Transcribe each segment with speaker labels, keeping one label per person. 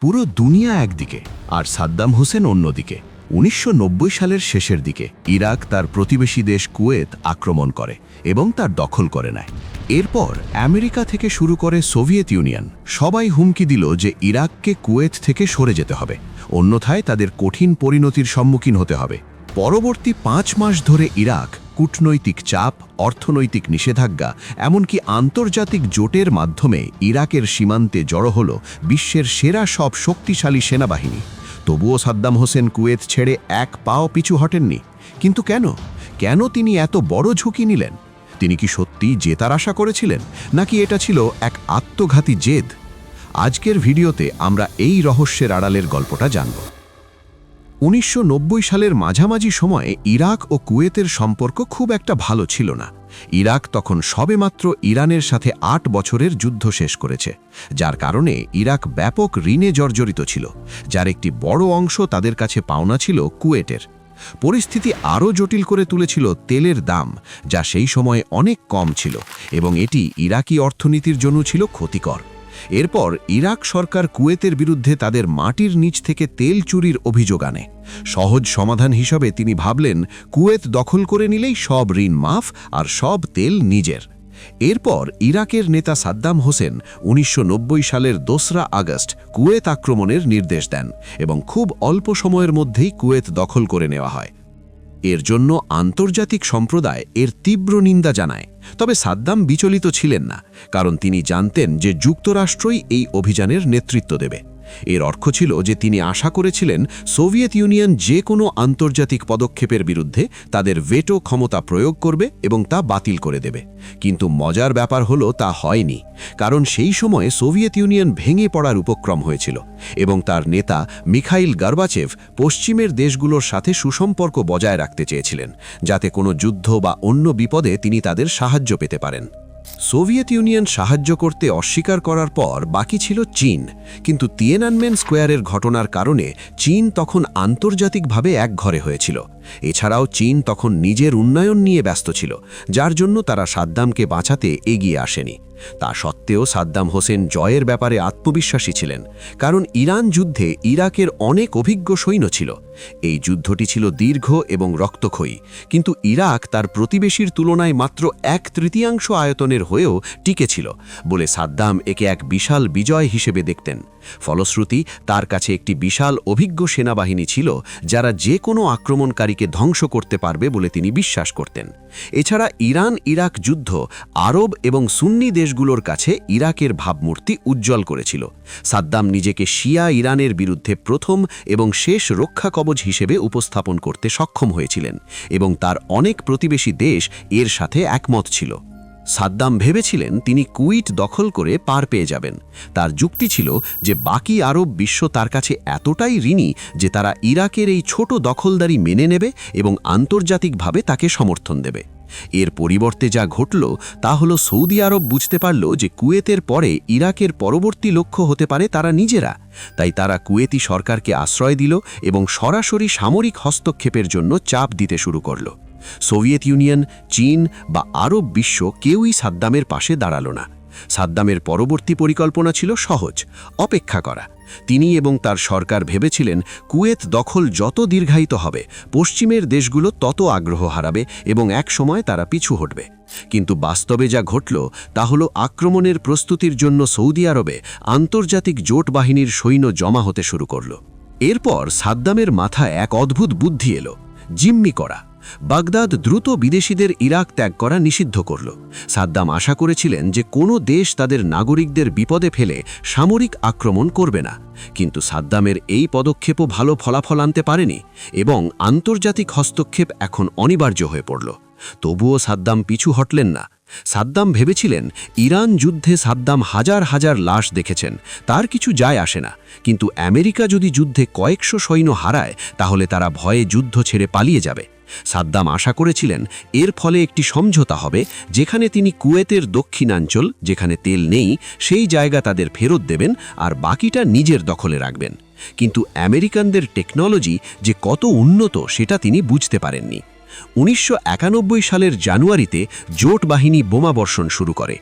Speaker 1: পুরো দুনিয়া একদিকে আর সাদ্দাম হোসেন অন্যদিকে। ১৯৯০ সালের শেষের দিকে ইরাক তার প্রতিবেশী দেশ কুয়েত আক্রমণ করে এবং তার দখল করে নেয়। এরপর আমেরিকা থেকে শুরু করে সোভিয়েত ইউনিয়ন সবাই হুমকি দিল যে ইরাককে কুয়েত থেকে সরে যেতে হবে, অন্যথায় তাদের কঠিন পরিণতির সম্মুখীন হতে হবে। পরবর্তী ৫ মাস ধরে ইরাক কূটনৈতিক চাপ, অর্থনৈতিক নিষেধাজ্ঞা, এমনকি আন্তর্জাতিক জোটের মাধ্যমে ইরাকের সীমান্তে জড়ো হল বিশ্বের সেরা সব শক্তিশালী সেনাবাহিনী। তবুও সাদ্দাম হোসেন কুয়েত ছেড়ে এক পাও পিছু হটেননি। কিন্তু কেন তিনি এত বড় ঝুঁকি নিলেন? তিনি কি সত্যি জেতার আশা করেছিলেন, নাকি এটা ছিল এক আত্মঘাতী জেদ? আজকের ভিডিওতে আমরা এই রহস্যের আড়ালের গল্পটা জানব। ১৯৯০ সালের মাঝামাঝি সময়ে ইরাক ও কুয়েতের সম্পর্ক খুব একটা ভালো ছিল না। ইরাক তখন সবেমাত্র ইরানের সাথে ৮ বছরের যুদ্ধ শেষ করেছে, যার কারণে ইরাক ব্যাপক ঋণে জর্জরিত ছিল, যার একটি বড় অংশ তাদের কাছে পাওনা ছিল কুয়েটের। পরিস্থিতি আরও জটিল করে তুলেছিল তেলের দাম, যা সেই সময়ে অনেক কম ছিল এবং এটি ইরাকি অর্থনীতির জন্য ছিল ক্ষতিকর। এরপর ইরাক সরকার কুয়েতের বিরুদ্ধে তাদের মাটির নিচ থেকে তেল চুরির অভিযোগ আনে। সহজ সমাধান হিসাবে তিনি ভাবলেন, কুয়েত দখল করে নিলেই সব ঋণ মাফ আর সব তেল নিজের। এরপর ইরাকের নেতা সাদ্দাম হোসেন ১৯৯০ সালের ২রা আগস্ট কুয়েত আক্রমণের নির্দেশ দেন এবং খুব অল্প সময়ের মধ্যেই কুয়েত দখল করে নেওয়া হয়। এর জন্য আন্তর্জাতিক সম্প্রদায় এর তীব্র নিন্দা জানায়। তবে সাদ্দাম বিচলিত ছিলেন না, কারণ তিনি জানতেন যে যুক্তরাষ্ট্রই এই অভিযানের নেতৃত্ব দেবে। এর অর্থ ছিল যে তিনি আশা করেছিলেন সোভিয়েত ইউনিয়ন যে কোনো আন্তর্জাতিক পদক্ষেপের বিরুদ্ধে তাদের ভেটো ক্ষমতা প্রয়োগ করবে এবং তা বাতিল করে দেবে। কিন্তু মজার ব্যাপার হলো তা হয়নি, কারণ সেই সময়ে সোভিয়েত ইউনিয়ন ভেঙে পড়ার উপক্রম হয়েছিল এবং তার নেতা মিখাইল গর্বাচেভ পশ্চিমের দেশগুলোর সাথে সুসম্পর্ক বজায় রাখতে চেয়েছিলেন, যাতে কোনো যুদ্ধ বা অন্য বিপদে তিনি তাদের সাহায্য পেতে পারেন। সোভিয়েত ইউনিয়ন সাহায্য করতে অস্বীকার করার পর বাকি ছিল চীন। কিন্তু তিয়েনানমেন স্কোয়ারের ঘটনার কারণে চীন তখন আন্তর্জাতিকভাবে একঘরে হয়েছিল। এছাড়াও চীন তখন নিজের উন্নয়ন নিয়ে ব্যস্ত ছিল, যার জন্য তারা সাদ্দামকে বাঁচাতে এগিয়ে আসেনি। তা সত্ত্বেও সাদ্দাম হোসেন জয়ের ব্যাপারে আত্মবিশ্বাসী ছিলেন, কারণ ইরান যুদ্ধে ইরাকের অনেক অভিজ্ঞ সৈন্য ছিল। এই যুদ্ধটি ছিল দীর্ঘ এবং রক্তক্ষয়ী, কিন্তু ইরাক তার প্রতিবেশীর তুলনায় মাত্র 1/3 আয়তনের হয়েও টিকেছিল বলে সাদ্দাম একে এক বিশাল বিজয় হিসেবে দেখতেন। ফলশ্রুতি তার কাছে একটি বিশাল অভিজ্ঞ সেনাবাহিনী ছিল, যারা যে কোনো আক্রমণকারীকে ধ্বংস করতে পারবে বলে তিনি বিশ্বাস করতেন। এছাড়া ইরান ইরাক যুদ্ধ আরব এবং সুন্নি দেশগুলোর কাছে ইরাকের ভাবমূর্তি উজ্জ্বল করেছিল। সাদ্দাম নিজেকে শিয়া ইরানের বিরুদ্ধে প্রথম এবং শেষ রক্ষা কবচ হিসেবে উপস্থাপন করতে সক্ষম হয়েছিলেন এবং তার অনেক প্রতিবেশী দেশ এর সাথে একমত ছিল। সাদ্দাম ভেবেছিলেন তিনি কুয়েত দখল করে পার পেয়ে যাবেন। তার যুক্তি ছিল যে বাকি আরব বিশ্ব তার কাছে এতটাই ঋণী যে তারা ইরাকের এই ছোট দখলদারি মেনে নেবে এবং আন্তর্জাতিকভাবে তাকে সমর্থন দেবে। এর পরিবর্তে যা ঘটল তা হলো সৌদি আরব বুঝতে পারল যে কুয়েতের পরে ইরাকের পরবর্তী লক্ষ্য হতে পারে তারা নিজেরা। তাই তারা কুয়েতি সরকারকে আশ্রয় দিল এবং সরাসরি সামরিক হস্তক্ষেপের জন্য চাপ দিতে শুরু করল। সোভিয়েত ইউনিয়ন, চীন বা আরব বিশ্ব কেউই সাদ্দামের পাশে দাঁড়াল না। সাদ্দামের পরবর্তী পরিকল্পনা ছিল সহজ, অপেক্ষা করা। তিনি এবং তার সরকার ভেবেছিলেন কুয়েত দখল যত দীর্ঘায়িত হবে, পশ্চিমের দেশগুলো তত আগ্রহ হারাবে এবং এক সময় তারা পিছু হটবে। কিন্তু বাস্তবে যা ঘটল তা হলো আক্রমণের প্রস্তুতির জন্য সৌদি আরবে আন্তর্জাতিক জোট বাহিনীর সৈন্য জমা হতে শুরু করল। এরপর সাদ্দামের মাথায় এক অদ্ভুত বুদ্ধি এলো, জিম্মি করা। বাগদাদ দ্রুত বিদেশিদের ইরাক ত্যাগ করা নিষিদ্ধ করল। সাদ্দাম আশা করেছিলেন যে কোনো দেশ তাদের নাগরিকদের বিপদে ফেলে সামরিক আক্রমণ করবে না। কিন্তু সাদ্দামের এই পদক্ষেপও ভালো ফলাফল আনতে পারেনি এবং আন্তর্জাতিক হস্তক্ষেপ এখন অনিবার্য হয়ে পড়ল। তবুও সাদ্দাম পিছু হটলেন না। সাদ্দাম ভেবেছিলেন ইরান যুদ্ধে সাদ্দাম হাজার হাজার লাশ দেখেছেন, তার কিছু যায় আসে না। কিন্তু আমেরিকা যদি যুদ্ধে কয়েকশো সৈন্য হারায়, তাহলে তারা ভয়ে যুদ্ধ ছেড়ে পালিয়ে যাবে। সাদ্দাম আশা করেছিলেন এর ফলে একটি সমঝোতা হবে, যেখানে তিনি কুয়েতের দক্ষিণাঞ্চল, যেখানে তেল নেই, সেই জায়গা তাদের ফেরত দেবেন আর বাকিটা নিজের দখলে রাখবেন। কিন্তু আমেরিকানদের টেকনোলজি যে কত উন্নত সেটা তিনি বুঝতে পারেননি।
Speaker 2: 1991 সালের জানুয়ারিতে জোট বাহিনী বোমাবর্ষণ শুরু করে।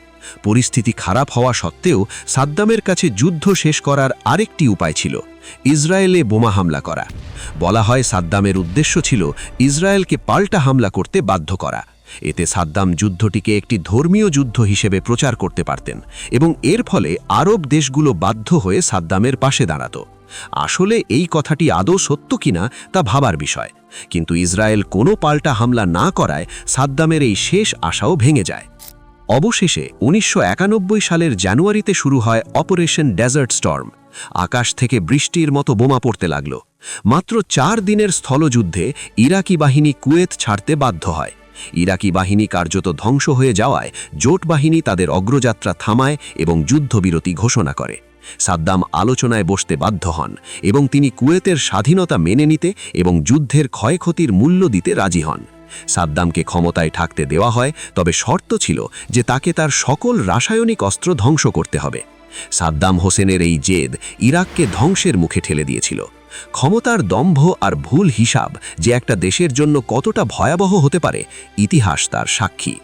Speaker 2: পরিস্থিতি খারাপ হওয়া সত্ত্বেও সাদ্দামের কাছে যুদ্ধ শেষ করার আরেকটি উপায় ছিল, ইসরায়েলে বোমা হামলা করা। বলা হয় সাদ্দামের উদ্দেশ্য ছিল ইসরায়েলকে পাল্টা হামলা করতে বাধ্য করা। এতে সাদ্দাম যুদ্ধটিকে একটি ধর্মীয় যুদ্ধ হিসেবে প্রচার করতে পারতেন এবং এর ফলে আরব দেশগুলো বাধ্য হয়ে সাদ্দামের পাশে দাঁড়াত। আসলে এই কথাটি আদৌ সত্য কিনা তা ভাবার বিষয়, কিন্তু ইসরায়েল কোনো পাল্টা হামলা না করায় সাদ্দামের এই শেষ আশাও ভেঙে যায়। অবশেষে 1991 সালের জানুয়ারিতে শুরু হয় অপারেশন ডেজার্ট স্টর্ম। আকাশ থেকে বৃষ্টির মতো বোমা পড়তে লাগল। মাত্র 4 দিনের স্থলযুদ্ধে ইরাকি বাহিনী কুয়েত ছাড়তে বাধ্য হয়। ইরাকি বাহিনী কার্যত ধ্বংস হয়ে যাওয়ায় জোট বাহিনী তাদের অগ্রযাত্রা থামায় এবং যুদ্ধবিরতি ঘোষণা করে। সাদ্দাম আলোচনায় বসতে বাধ্য হন এবং তিনি কুয়েতের স্বাধীনতা মেনে নিতে এবং যুদ্ধের ক্ষয়ক্ষতির মূল্য দিতে রাজি হন। সাদ্দামকে ক্ষমতায় থাকতে দেওয়া হয়, তবে শর্ত ছিল যে তাকে তার সকল রাসায়নিক অস্ত্র ধ্বংস করতে হবে। সাদ্দাম হোসেনের এই জেদ ইরাককে ধ্বংসের মুখে ঠেলে দিয়েছিল। ক্ষমতার দম্ভ আর ভুল হিসাব যে একটা দেশের জন্য কতটা ভয়াবহ হতে পারে, ইতিহাস তার সাক্ষী।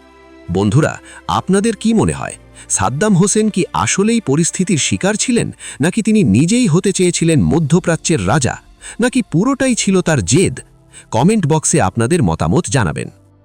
Speaker 2: বন্ধুরা, আপনাদের কি মনে হয়, সাদ্দাম হোসেন কি আসলেই পরিস্থিতির শিকার ছিলেন, নাকি তিনি নিজেই হতে চেয়েছিলেন মধ্যপ্রাচ্যের রাজা, নাকি পুরোটাই ছিল তার জেদ? কমেন্ট বক্সে আপনাদের মতামত জানাবেন।